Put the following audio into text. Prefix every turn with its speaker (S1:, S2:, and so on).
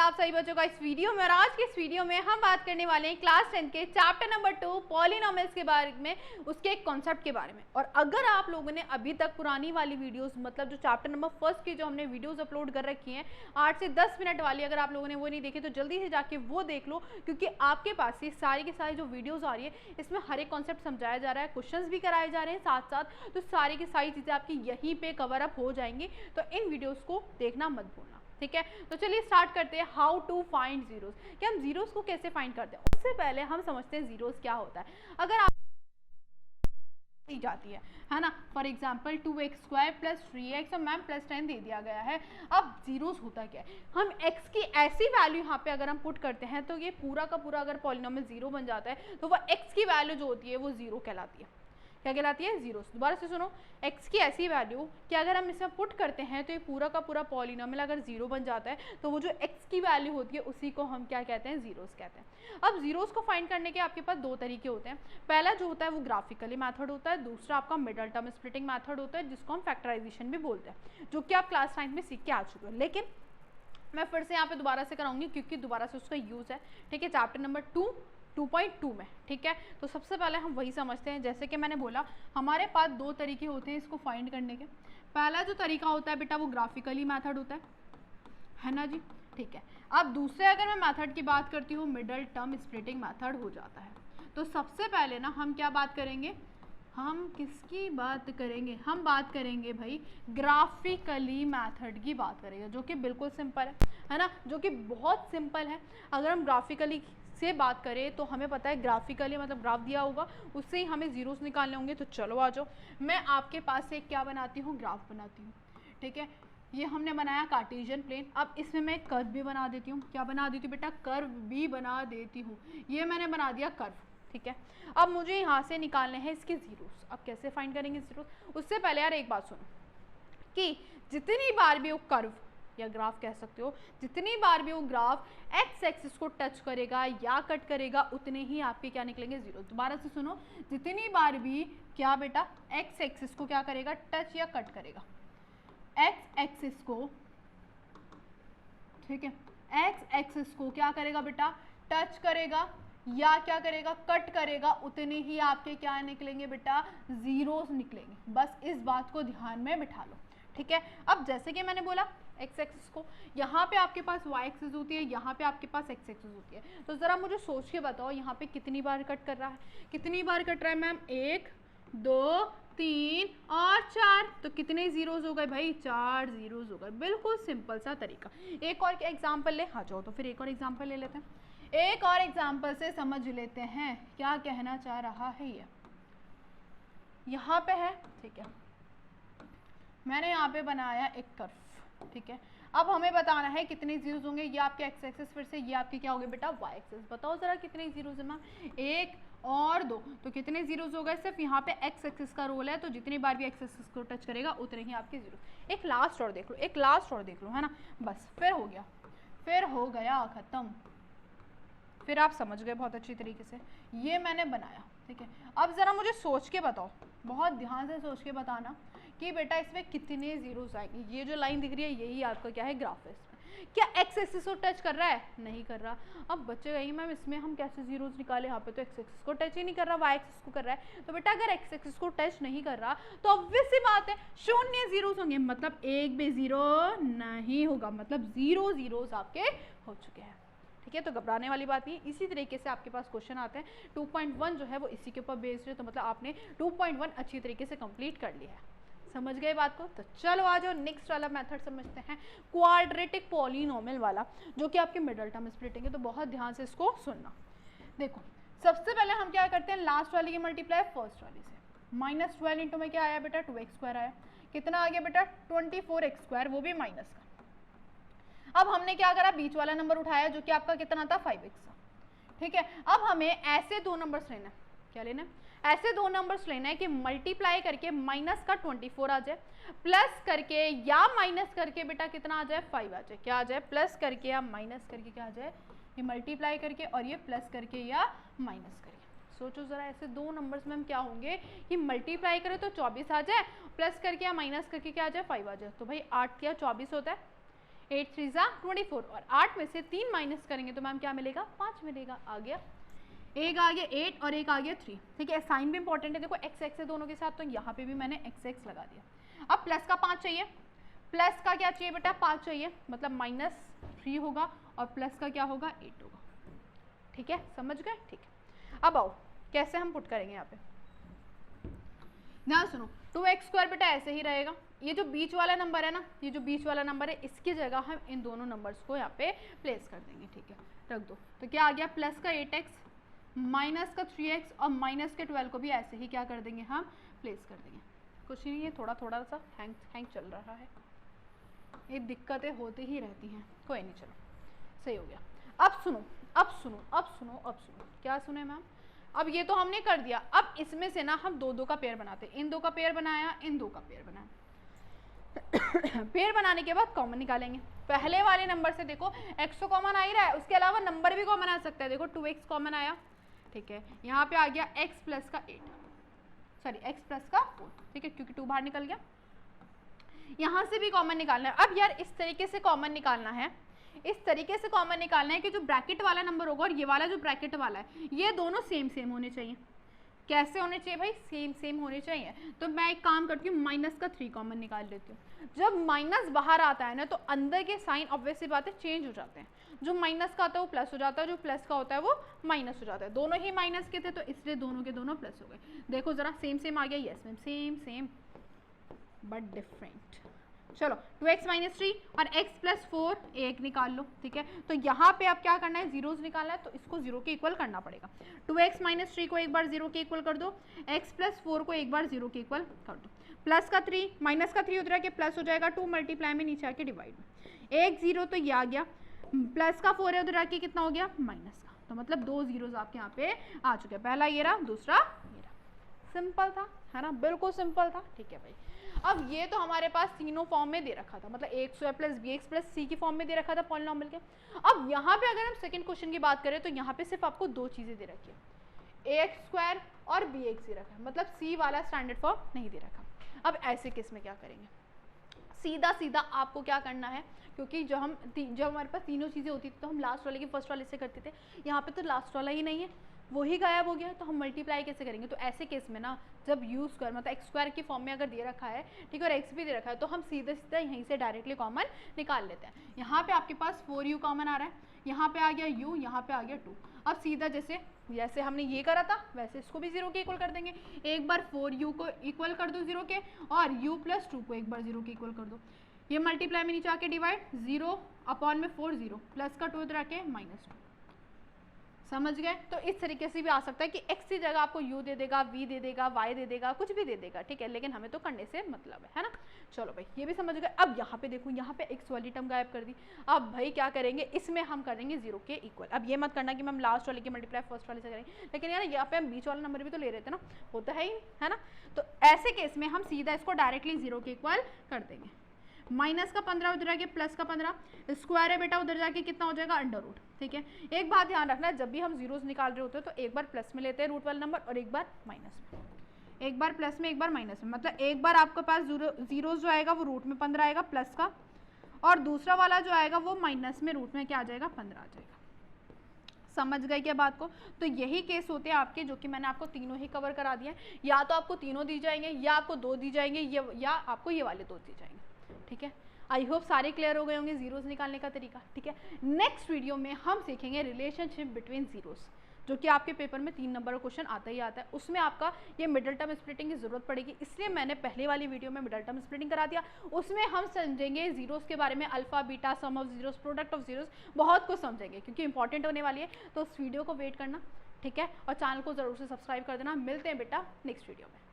S1: आप सभी बच्चों का इस वीडियो में। और आज के इस वीडियो में हम बात करने वाले हैं क्लास 10 के चैप्टर नंबर 2 पॉलिनोमियल्स के बारे में, उसके एक कॉन्सेप्ट के बारे में। और अगर आप लोगों ने अभी तक पुरानी वाली वीडियोस, मतलब जो चैप्टर नंबर 1 की जो हमने वीडियोस अपलोड कर रखी हैं 8 से 10 मिनट वाली, अगर आप लोगों ने वो नहीं देखी तो जल्दी से जाके वो देख लो, क्योंकि आपके पास ये सारी की सारी जो वीडियोज़ आ रही है इसमें हर एक कॉन्सेप्ट समझाया जा रहा है, क्वेश्चन भी कराए जा रहे हैं साथ साथ, तो सारी की सारी चीज़ें आपकी यहीं पर कवर अप हो जाएंगी। तो इन वीडियोज़ को देखना मत भूलना, ठीक है। तो चलिए स्टार्ट करते हैं हाउ टू फाइंड जीरोस, कि हम जीरोस को कैसे फाइंड करते हैं। उससे पहले हम समझते हैं जीरोस क्या होता है। अगर आप दी जाती है ना, फॉर एग्जाम्पल 2x² + 3x और मैम +10 दे दिया गया है। अब जीरोस होता क्या है, हम x की ऐसी वैल्यू यहाँ पे अगर हम पुट करते हैं तो ये पूरा का पूरा अगर पॉलिनोमियल जीरो बन जाता है तो वह x की वैल्यू जो होती है वो जीरो कहलाती है। क्या कहलाती है? जीरो। दोबारा से सुनो, x की ऐसी वैल्यू कि अगर हम इसमें पुट करते हैं तो ये पूरा का पूरा पॉलिनोमियल अगर जीरो बन जाता है तो वो जो x की वैल्यू होती है उसी को हम क्या कहते हैं? जीरोस कहते हैं। अब जीरोस को फाइंड करने के आपके पास दो तरीके होते हैं। पहला जो होता है वो ग्राफिकली मेथड होता है, दूसरा आपका मिडल टर्म स्प्लिटिंग मेथड होता है, जिसको हम फैक्टराइजेशन भी बोलते हैं, जो कि आप क्लास 9 में सीख के आ चुके हो। लेकिन मैं फिर से यहाँ पे दोबारा से कराऊंगी क्योंकि दोबारा से उसका यूज़ है, ठीक है, चैप्टर नंबर 2.2 में, ठीक है। तो सबसे पहले हम वही समझते हैं। जैसे कि मैंने बोला, हमारे पास दो तरीके होते हैं इसको फाइंड करने के। पहला जो तरीका होता है बेटा वो ग्राफिकली मेथड होता है ना जी, ठीक है। अब दूसरे अगर मैं मेथड की बात करती हूँ, मिडल टर्म स्प्लिटिंग मेथड हो जाता है। तो सबसे पहले ना हम क्या बात करेंगे, हम किसकी बात करेंगे? हम बात करेंगे भाई ग्राफिकली मेथड की बात करेंगे, जो कि बिल्कुल सिंपल है ना, जो कि बहुत सिंपल है। अगर हम ग्राफिकली से बात करें तो हमें पता है ग्राफिकली मतलब ग्राफ दिया होगा, उससे ही हमें जीरोस निकालने होंगे। तो चलो आ जाओ, मैं आपके पास से क्या बनाती हूँ, ग्राफ बनाती हूँ, ठीक है। ये हमने बनाया कार्टेशियन प्लेन। अब इसमें मैं कर्व भी बना देती हूँ। क्या बना देती हूँ बेटा? कर्व भी बना देती हूँ। ये मैंने बना दिया कर्व, ठीक है। अब मुझे यहाँ से निकालने हैं इसके जीरोस। अब कैसे फाइंड करेंगे जीरोस? उससे पहले यार एक बात सुनो कि जितनी बार भी वो कर्व या ग्राफ कह सकते हो, जितनी बार भी वो ग्राफ एक्स एक्सिस को टच करेगा या कट करेगा उतने ही आपके क्या निकलेंगे? जीरो। दोबारा से सुनो, जितनी बार भी क्या बेटा एक्स एक्सिस को क्या करेगा? टच या कट करेगा। एक्स एक्सिस को, ठीक है, एक्स एक्सिस को क्या करेगा बेटा? टच करेगा या क्या करेगा? कट करेगा, उतने ही आपके क्या निकलेंगे बेटा? जीरोस निकलेंगे। बस इस बात को ध्यान में बिठा लो, ठीक है। अब जैसे कि मैंने बोला एक्स एक्सिस को, यहाँ पे आपके पास वाई एक्सिस होती है, यहाँ पे आपके पास एक्स एक्सिस होती है। तो ज़रा मुझे सोच के बताओ यहाँ पे कितनी बार कट कर रहा है? कितनी बार कट रहा है मैम? 1 2 3 और 4। तो कितने जीरोस हो गए भाई? 4 जीरोस हो गए। बिल्कुल सिंपल सा तरीका। एक और एग्जाम्पल ले, आ जाओ तो फिर एक और एग्जाम्पल ले लेते हैं। एक और एग्जाम्पल से समझ लेते हैं क्या कहना चाह रहा है ये। यहाँ पे है, ठीक है, मैंने यहाँ पे बनाया एक कर्व, ठीक है। अब हमें बताना है कितने जीरोस होंगे। ये आपके एक्स एक्सिस, फिर से ये आपके क्या हो गए बेटा? Y axis. बताओ जरा कितने जीरोस है मैम? 1 और 2। तो कितने जीरोस हो गए? सिर्फ यहाँ पे एक्स एक्सिस का रोल है, तो जितनी बार भी एक्स एक्सिस को टच करेगा उतने ही आपके जीरो। एक लास्ट और देख लो, एक लास्ट और देख लो, है ना, बस फिर हो गया, फिर हो गया खत्म। फिर आप समझ गए बहुत अच्छी तरीके से। ये मैंने बनाया, ठीक है। अब ज़रा मुझे सोच के बताओ, बहुत ध्यान से सोच के बताना कि बेटा इसमें कितने जीरोस आएंगे। ये जो लाइन दिख रही है यही आपका क्या है? ग्राफ है। इसमें क्या एक्स एक्सिस को टच कर रहा है? नहीं कर रहा। अब बच्चे कहेंगे मैम इसमें हम कैसे जीरोस निकाले? यहाँ पे तो एक्स एक्सिस को टच ही नहीं कर रहा, वाई एक्सिस को कर रहा है। तो बेटा अगर एक्स एक्सिस को टच नहीं कर रहा तो ऑब्वियस सी बात है शून्य जीरोस होंगे, मतलब एक भी जीरो नहीं होगा, मतलब जीरो जीरोस आपके हो चुके हैं, ठीक है। तो घबराने वाली बात नहीं। इसी तरीके से आपके पास क्वेश्चन आते हैं। 2.1 जो है वो इसी के ऊपर बेस्ड है, तो मतलब आपने 2.1 अच्छी तरीके से कंप्लीट कर लिया है। समझ गए बात को? तो चलो आ जाओ नेक्स्ट वाला मेथड समझते हैं, क्वाड्रेटिक पॉलिनोमियल वाला, जो कि आपके मिडल टर्म स्प्लिटिंग है। तो बहुत ध्यान से इसको सुनना। देखो सबसे पहले हम क्या करते हैं, लास्ट वाली की मल्टीप्लाई फर्स्ट वाली से। -12 इंटू में क्या आया बेटा? 2x² आया। कितना आ गया बेटा? 24x², वो भी माइनस का। अब हमने क्या करा? बीच वाला नंबर उठाया जो कि आपका कितना था? 5x, ठीक है। अब हमें ऐसे दो नंबर्स लेना है। क्या लेना है? ऐसे दो नंबर्स लेना है कि मल्टीप्लाई करके माइनस का 24 आ जाए, प्लस करके या माइनस करके बेटा कितना आ जाए? 5 आ जाए। क्या आ जाए? प्लस करके या माइनस करके क्या आ जाए? ये मल्टीप्लाई करके और ये प्लस करके या माइनस करके। सोचो जरा, ऐसे दो नंबर्स में हम क्या होंगे कि मल्टीप्लाई करें तो 24 आ जाए, प्लस करके या माइनस करके क्या आ जाए? 5 आ जाए। तो भाई 8 या 24 होता है, 8 3 ज़ा 24 और 8 में से 3 माइनस करेंगे तो मैम क्या मिलेगा, 5 मिलेगा। आ गया, एक आ गया 8 और एक आ गया 3, ठीक है। साइन भी इंपॉर्टेंट है, देखो एक्स एक्स है दोनों के साथ, तो यहाँ पे भी मैंने एक्स एक्स लगा दिया। अब प्लस का 5 चाहिए, प्लस का क्या चाहिए बेटा, 5 चाहिए, मतलब -3 होगा और प्लस का क्या होगा, 8 होगा, ठीक है, समझ गए, ठीक है। अब आओ कैसे हम पुट करेंगे यहाँ पे, ध्यान सुनो। 2x² बेटा ऐसे ही रहेगा, ये जो बीच वाला नंबर है ना, ये जो बीच वाला नंबर है इसकी जगह हम इन दोनों नंबर्स को यहाँ पे प्लेस कर देंगे, ठीक है, रख दो। तो क्या आ गया, प्लस का 8x माइनस का 3x और माइनस के 12 को भी ऐसे ही क्या कर देंगे, हम प्लेस कर देंगे। कुछ नहीं है, थोड़ा सा हैंग चल रहा है, ये दिक्कतें होती ही रहती हैं, कोई नहीं, चलो सही हो गया। अब सुनो, क्या सुने मैम, अब ये तो हमने कर दिया, अब इसमें से ना हम दो का पेयर बनाते हैं, इन दो का पेयर बनाया, इन दो का पेयर बनाया। पेयर बनाने के बाद कॉमन निकालेंगे। पहले वाले नंबर से देखो x तो कॉमन आ ही रहा है, उसके अलावा नंबर भी कॉमन आ सकता है, देखो 2x कॉमन आया, ठीक है। यहाँ पे आ गया x प्लस का 8, सॉरी x प्लस का 4, ठीक है, क्योंकि 2 बाहर निकल गया। यहाँ से भी कॉमन निकालना है। अब यार इस तरीके से कॉमन निकालना है, इस तरीके से कॉमन निकालना है कि जो ब्रैकेट वाला नंबर होगा और ये वाला जो ब्रैकेट वाला है ये दोनों सेम होने चाहिए। कैसे होने चाहिए भाई, सेम होने चाहिए। तो मैं एक काम करती हूँ, -3 कॉमन निकाल लेती हूँ। जब माइनस बाहर आता है ना तो अंदर के साइन ऑब्वियस सी बात है चेंज हो जाते हैं, जो माइनस का आता है वो प्लस हो जाता है, जो प्लस का होता है वो माइनस हो जाता है। दोनों ही माइनस के थे तो इसलिए दोनों के दोनों प्लस हो गए। देखो जरा सेम आ गया, yes ma'am same but different. चलो 2x - 3 और x + 4 एक निकाल लो, ठीक है। तो यहाँ पे आप क्या करना है, जीरोस निकालना है, तो इसको 0 के इक्वल करना पड़ेगा। 2x - 3 को एक बार 0 के इक्वल कर दो, x + 4 को एक बार 0 के इक्वल कर दो। प्लस का 3 माइनस का 3 उधर के प्लस हो जाएगा, 2 मल्टीप्लाई में नीचे आके डिवाइड में, एक 0 तो ये आ गया, प्लस का 4 है उधर आके कितना हो गया, माइनस का, तो मतलब 2 जीरोस आपके यहाँ पे आ चुके हैं। पहला ये रहा, दूसरा ये रहा। सिंपल था, है ना, बिल्कुल सिंपल था, ठीक है भाई। अब ये तो हमारे पास तीनों फॉर्म में दे रखा था, मतलब a² + bx + c की फॉर्म में दे रखा था पॉलिनॉमियल के। अब यहाँ पे अगर हम सेकंड क्वेश्चन की बात करें तो यहाँ पे सिर्फ आपको दो चीज़ें दे रखी है, ax² और bx दे रखा है, मतलब c वाला स्टैंडर्ड फॉर्म नहीं दे रखा। अब ऐसे केस में क्या करेंगे, सीधा आपको क्या करना है, क्योंकि जब हमारे पास तीनों चीज़ें होती थी तो हम लास्ट वाले की फर्स्ट वाले से करते थे, यहाँ पे तो लास्ट वाला ही नहीं है, वही गायब हो गया, तो हम मल्टीप्लाई कैसे करेंगे। तो ऐसे केस में ना जब u² मतलब x² की फॉर्म में अगर दे रखा है, ठीक है, और x भी दे रखा है, तो हम सीधा यहीं से डायरेक्टली कॉमन निकाल लेते हैं। यहाँ पे आपके पास 4u कॉमन आ रहा है, यहाँ पे आ गया u, यहाँ पे आ गया 2। अब सीधा जैसे हमने ये करा था वैसे इसको भी 0 के इक्वल कर देंगे। एक बार 4u को इक्वल कर दो 0 के, और u + 2 को एक बार 0 के इक्वल कर दो। ये मल्टीप्लाई में नीचे आके डिवाइड, 0/4 0, प्लस का 2 इधर आके -2। समझ गए। तो इस तरीके से भी आ सकता है कि x की जगह आपको u दे देगा, v दे देगा, y दे देगा, कुछ भी दे देगा, ठीक है, लेकिन हमें तो करने से मतलब है ना। चलो भाई ये भी समझ गए। अब यहाँ पे देखो, यहाँ पे x वाली टर्म गायब कर दी। अब भाई क्या करेंगे, इसमें हम करेंगे 0 के इक्वल। अब ये मत करना कि मैम लास्ट वाले की मल्टीप्लाई फर्स्ट वाले से करेंगे, लेकिन यार यहाँ पे हम बीच वाला नंबर भी तो ले रहे थे ना, होता है ही, है ना। तो ऐसे केस में हम सीधा इसको डायरेक्टली 0 के इक्वल कर देंगे। माइनस का 15 उधर जाके प्लस का 15, स्क्वायर है बेटा, उधर जाके कितना हो जाएगा, अंडर रूट, ठीक है। एक बात ध्यान रखना है, जब भी हम जीरोस निकाल रहे होते हैं तो एक बार प्लस में लेते हैं रूट वाला नंबर और एक बार माइनस में, एक बार प्लस में एक बार माइनस में, मतलब एक बार आपके पास जीरोस जो आएगा वो रूट में 15 आएगा प्लस का, और दूसरा वाला जो आएगा वो माइनस में रूट में क्या आ जाएगा, 15 आ जाएगा। समझ गए क्या बात को। तो यही केस होते हैं आपके, जो कि मैंने आपको तीनों ही कवर करा दिया है। या तो आपको तीनों दी जाएंगे, या आपको दो दी जाएंगे, या आपको ये वाले दो दी जाएंगे, ठीक है। आई होप सारे क्लियर हो गए होंगे जीरोस निकालने का तरीका, ठीक है। नेक्स्ट वीडियो में हम सीखेंगे रिलेशनशिप बिटवीन जीरोस, जो कि आपके पेपर में 3 नंबर का क्वेश्चन आता ही आता है। उसमें आपका ये मिडल टर्म स्प्लिटिंग की जरूरत पड़ेगी, इसलिए मैंने पहले वाली वीडियो में मिडल टर्म स्प्लिटिंग करा दिया। उसमें हम समझेंगे जीरोस के बारे में, alpha beta, sum of zeros, product of zeros, बहुत कुछ समझेंगे क्योंकि इंपॉर्टेंट होने वाली है। तो उस वीडियो को वेट करना, ठीक है, और चैनल को जरूर से सब्सक्राइब कर देना। मिलते हैं बेटा नेक्स्ट वीडियो में।